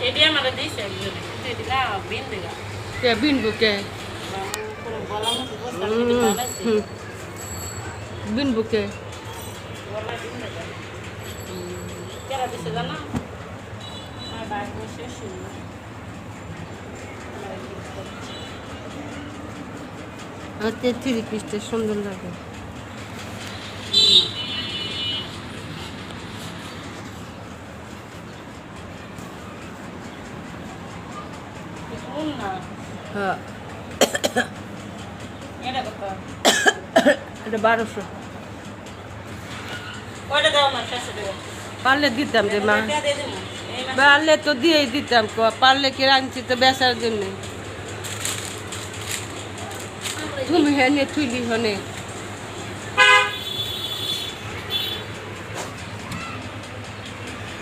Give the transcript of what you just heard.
এটি আমার দিয়েছে একজনে এটি না বিন দিলা কে বিনবো কে পুরো গলা মতো বসে আমি বানাইছি বিনবো কে গলা বিন দিলা কেরা দিছে জানো আমার বাড়ি বসে শুনলো হাতে থ্রি পিসটা সুন্দর লাগে না হ্যাঁ এটা কত এটা 1200 ওইটা দাও না 600 টাকা পারলে দিতাম রে মা এটা দিয়ে দিমু এই মাসে পারলে তো দিয়েই দিতাম পারলে কি রাখছি তো বেচার জন্য তুমি হেনে থুইলি হনে